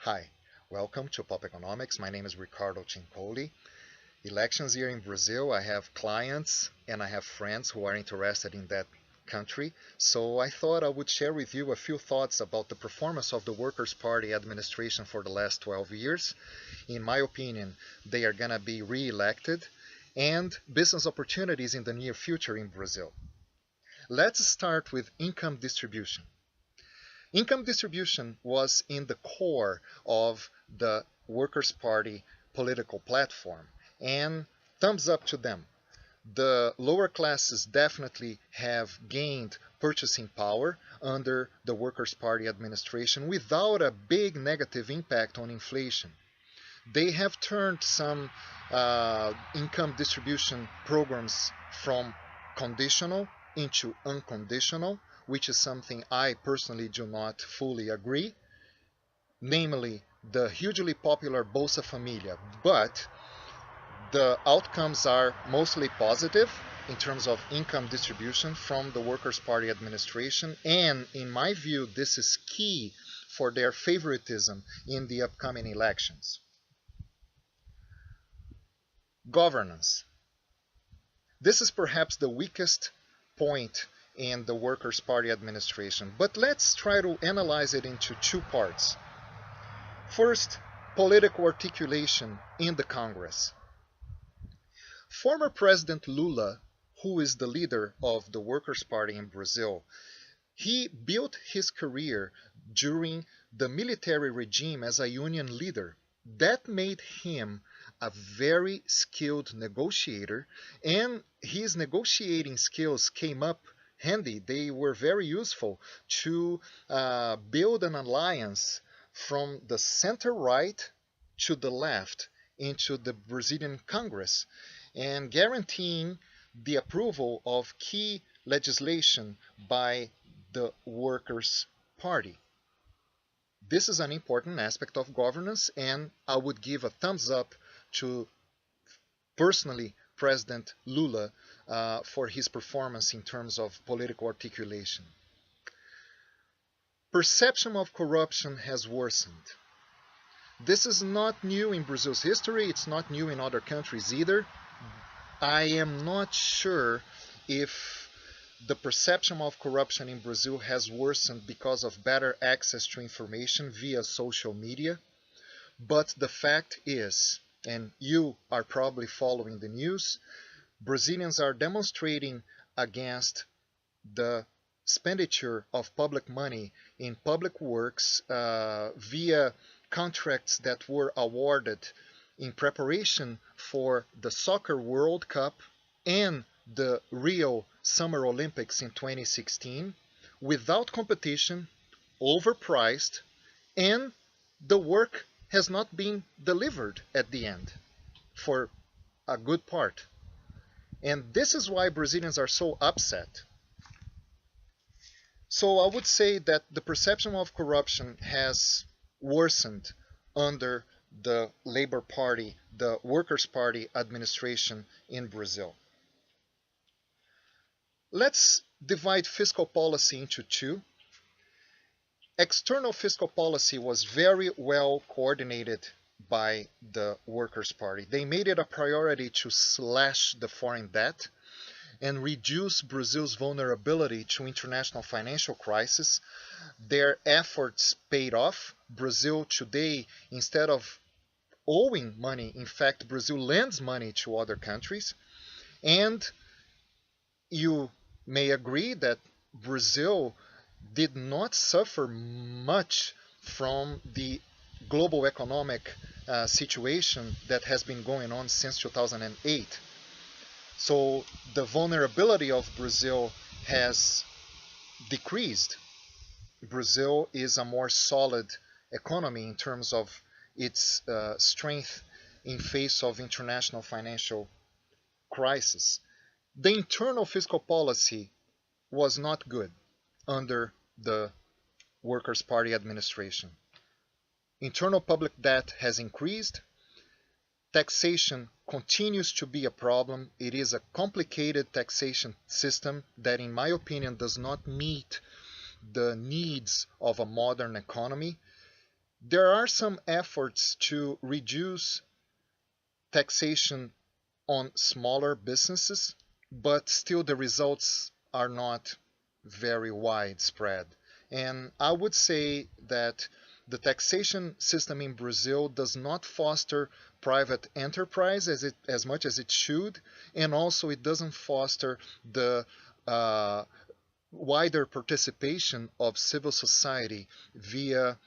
Hi, welcome to Pop Economics. My name is Ricardo Cimpoli. Elections here in Brazil, I have clients and I have friends who are interested in that country. So I thought I would share with you a few thoughts about the performance of the Workers' Party administration for the last 12 years. In my opinion, they are going to be re-elected, and business opportunities in the near future in Brazil. Let's start with income distribution. Income distribution was in the core of the Workers' Party political platform, and thumbs up to them. The lower classes definitely have gained purchasing power under the Workers' Party administration without a big negative impact on inflation. They have turned some income distribution programs from conditional into unconditional, which is something I personally do not fully agree, namely the hugely popular Bolsa Familia. But the outcomes are mostly positive in terms of income distribution from the Workers' Party administration, and in my view, this is key for their favoritism in the upcoming elections. Governance. This is perhaps the weakest point in the Workers' Party administration, but let's try to analyze it into two parts. First, political articulation in the Congress. Former President Lula, who is the leader of the Workers' Party in Brazil, he built his career during the military regime as a union leader. That made him a very skilled negotiator, and his negotiating skills came up handy. They were very useful to build an alliance from the center right to the left into the Brazilian Congress, and guaranteeing the approval of key legislation by the Workers' Party. This is an important aspect of governance, and I would give a thumbs up to personally President Lula for his performance in terms of political articulation. Perception of corruption has worsened. This is not new in Brazil's history, it's not new in other countries either. I am not sure if the perception of corruption in Brazil has worsened because of better access to information via social media, but the fact is, and you are probably following the news, Brazilians are demonstrating against the expenditure of public money in public works via contracts that were awarded in preparation for the Soccer World Cup and the Rio Summer Olympics in 2016 without competition, overpriced, and the work has not been delivered at the end for a good part. And this is why Brazilians are so upset. So I would say that the perception of corruption has worsened under the Labor Party, the Workers' Party administration in Brazil. Let's divide fiscal policy into two. External fiscal policy was very well coordinated by the Workers' Party. They made it a priority to slash the foreign debt and reduce Brazil's vulnerability to international financial crisis. Their efforts paid off. Brazil today, instead of owing money, in fact, Brazil lends money to other countries. And you may agree that Brazil did not suffer much from the global economic situation that has been going on since 2008. So the vulnerability of Brazil has decreased. Brazil is a more solid economy in terms of its strength in face of international financial crisis. The internal fiscal policy was not good under the Workers' Party administration. Internal public debt has increased. Taxation continues to be a problem. It is a complicated taxation system that, in my opinion, does not meet the needs of a modern economy. There are some efforts to reduce taxation on smaller businesses, but still the results are not very widespread. And I would say that the taxation system in Brazil does not foster private enterprise as much as it should, and also it doesn't foster the uh, wider participation of civil society via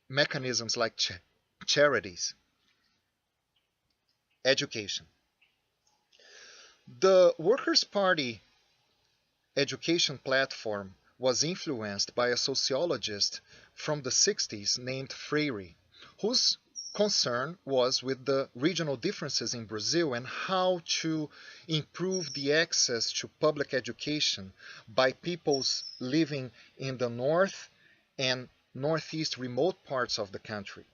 mechanisms like charities. Education. The Workers' Party education platform was influenced by a sociologist from the 60s named Freire, whose concern was with the regional differences in Brazil and how to improve the access to public education by peoples living in the north and northeast remote parts of the country.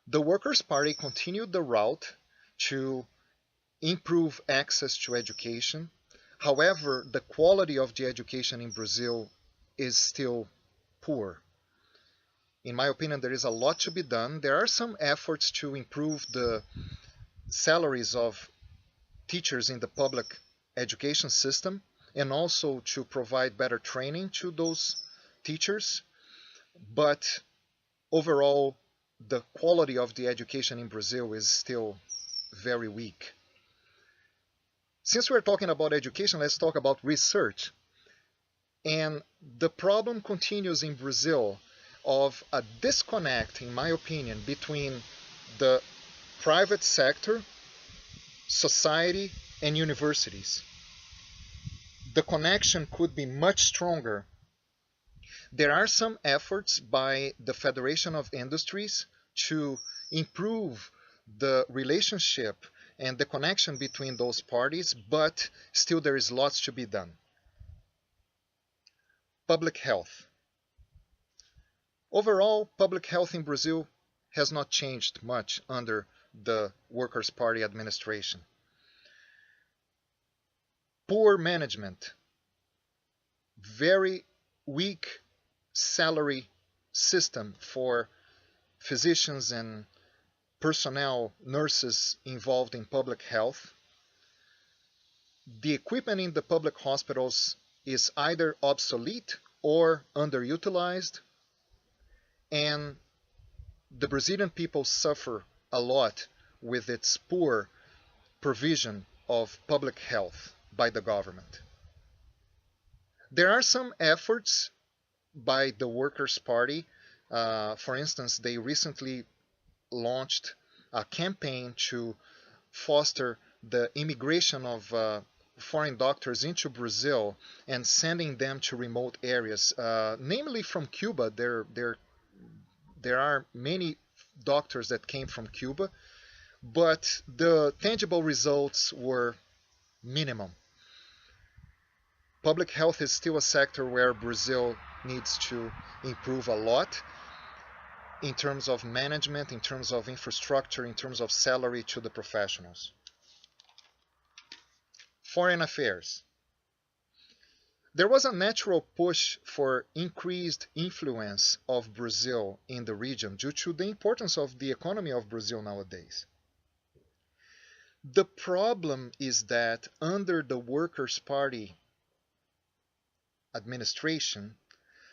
The Workers' Party continued the route to improve access to education. However, the quality of the education in Brazil is still poor. In my opinion, there is a lot to be done. There are some efforts to improve the salaries of teachers in the public education system and also to provide better training to those teachers. But overall, the quality of the education in Brazil is still very weak. Since we're talking about education, let's talk about research. And the problem continues in Brazil of a disconnect, in my opinion, between the private sector, society, and universities. The connection could be much stronger. There are some efforts by the Federation of Industries to improve the relationship and the connection between those parties, but still there is lots to be done. Public health. Overall, public health in Brazil has not changed much under the Workers' Party administration. Poor management, very weak salary system for physicians and personnel, nurses involved in public health. The equipment in the public hospitals is either obsolete or underutilized, and the Brazilian people suffer a lot with its poor provision of public health by the government. There are some efforts by the Workers' Party. For instance, they recently launched a campaign to foster the immigration of foreign doctors into Brazil and sending them to remote areas, namely from Cuba. There are many doctors that came from Cuba, but the tangible results were minimum. Public health is still a sector where Brazil needs to improve a lot in terms of management, in terms of infrastructure, in terms of salary to the professionals. Foreign affairs. There was a natural push for increased influence of Brazil in the region due to the importance of the economy of Brazil nowadays. The problem is that under the Workers' Party administration,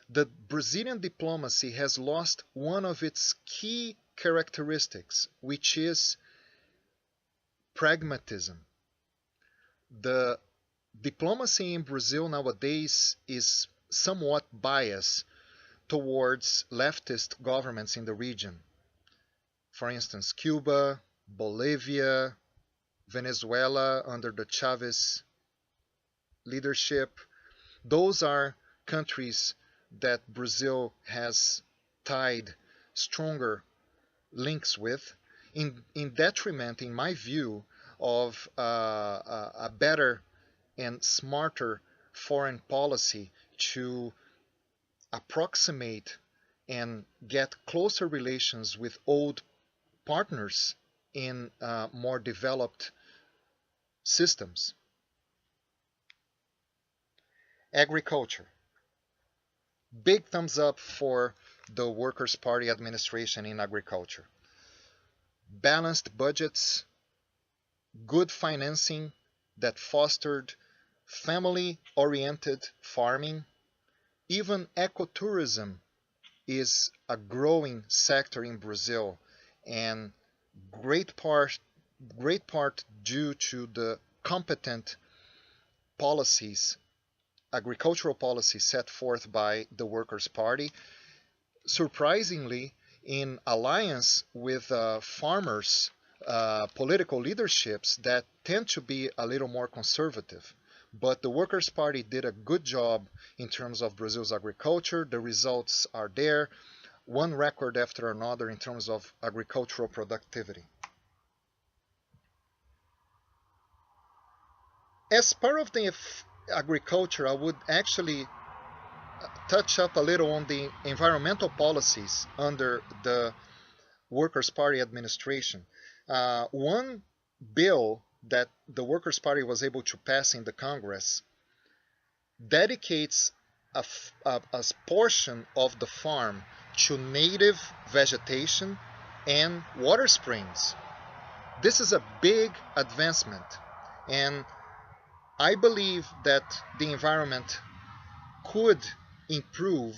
the Brazilian diplomacy has lost one of its key characteristics, which is pragmatism. The diplomacy in Brazil nowadays is somewhat biased towards leftist governments in the region. For instance, Cuba, Bolivia, Venezuela under the Chavez leadership. Those are countries that Brazil has tied stronger links with, in detriment, in my view, of a better and smarter foreign policy to approximate and get closer relations with old partners in more developed systems. Agriculture. Big thumbs up for the Workers' Party administration in agriculture. Balanced budgets, good financing that fostered family-oriented farming. Even ecotourism is a growing sector in Brazil, and great part due to the competent policies, agricultural policies set forth by the Workers' Party, surprisingly in alliance with farmers' political leaderships that tend to be a little more conservative. But the Workers' Party did a good job in terms of Brazil's agriculture. The results are there, one record after another in terms of agricultural productivity. As part of the agriculture, I would actually touch up a little on the environmental policies under the Workers' Party administration. One bill that the Workers' Party was able to pass in the Congress dedicates a portion of the farm to native vegetation and water springs. This is a big advancement, and I believe that the environment could improve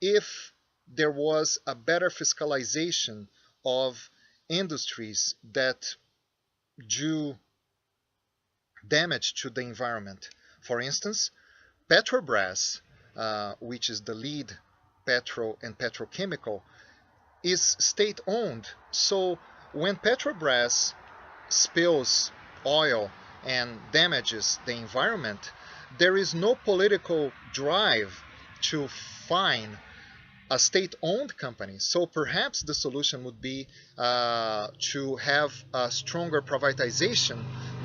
if there was a better fiscalization of industries that do damage to the environment. For instance, Petrobras, which is the lead petro and petrochemical, is state-owned. So when Petrobras spills oil and damages the environment, there is no political drive to fine a state-owned company. So perhaps the solution would be to have a stronger privatization,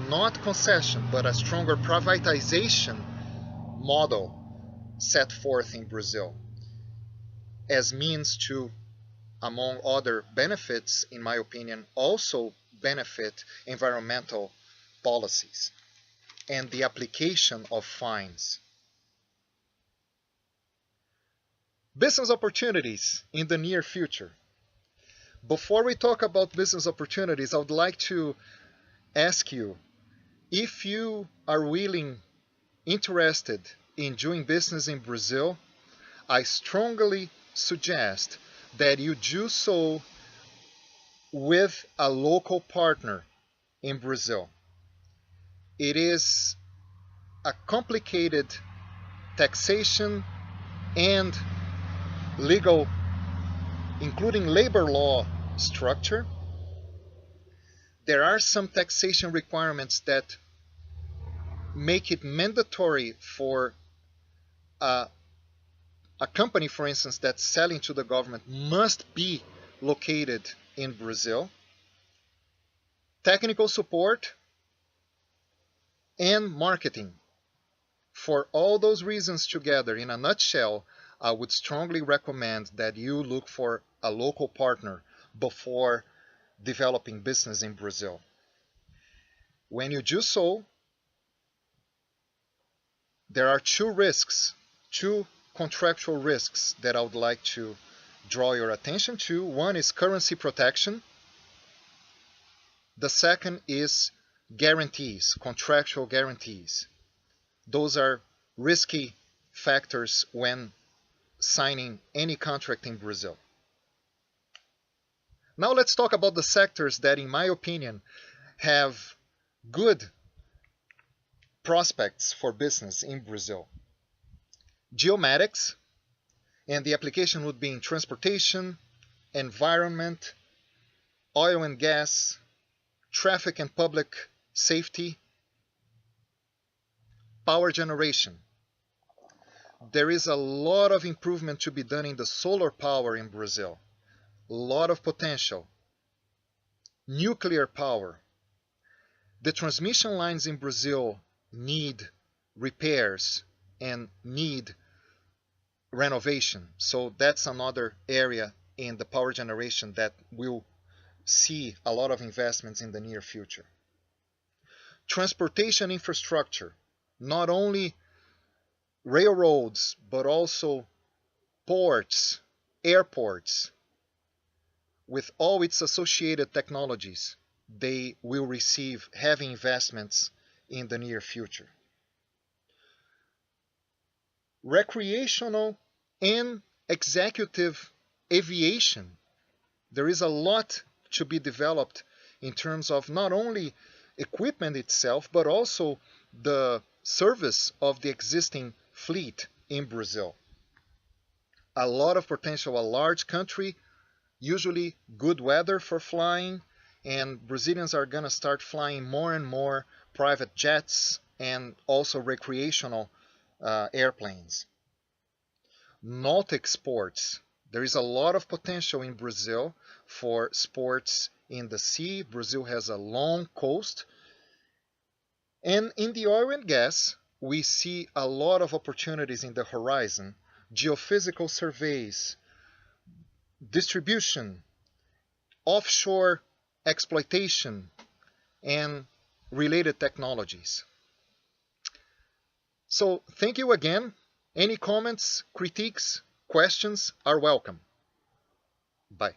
not concession, but a stronger privatization model set forth in Brazil as means to, among other benefits, in my opinion, also benefit environmental policies and the application of fines. Business opportunities in the near future. Before we talk about business opportunities, I would like to ask you if you are interested in doing business in Brazil. I strongly suggest that you do so with a local partner in Brazil. It is a complicated taxation and legal, including labor law structure. There are some taxation requirements that make it mandatory for a company, for instance, that's selling to the government must be located in Brazil. Technical support and marketing. For all those reasons together, in a nutshell, I would strongly recommend that you look for a local partner before developing business in Brazil. When you do so, there are two contractual risks that I would like to draw your attention to. One is currency protection. The second is guarantees, contractual guarantees. Those are risky factors when signing any contract in Brazil. Now let's talk about the sectors that, in my opinion, have good prospects for business in Brazil. Geomatics, and the application would be in transportation, environment, oil and gas, traffic and public safety, power generation. There is a lot of improvement to be done in the solar power in Brazil. A lot of potential. Nuclear power. The transmission lines in Brazil need repairs and need renovation. So that's another area in the power generation that will see a lot of investments in the near future. Transportation infrastructure, not only railroads, but also ports, airports, with all its associated technologies, they will receive heavy investments in the near future. Recreational and executive aviation, there is a lot to be developed in terms of not only equipment itself, but also the service of the existing fleet in Brazil. A lot of potential, a large country, usually good weather for flying, and Brazilians are going to start flying more and more private jets and also recreational airplanes. Nautic sports. There is a lot of potential in Brazil for sports in the sea. Brazil has a long coast. And in the oil and gas, we see a lot of opportunities in the horizon. Geophysical surveys, distribution, offshore exploitation, and related technologies. So thank you again. Any comments, critiques, questions are welcome. Bye.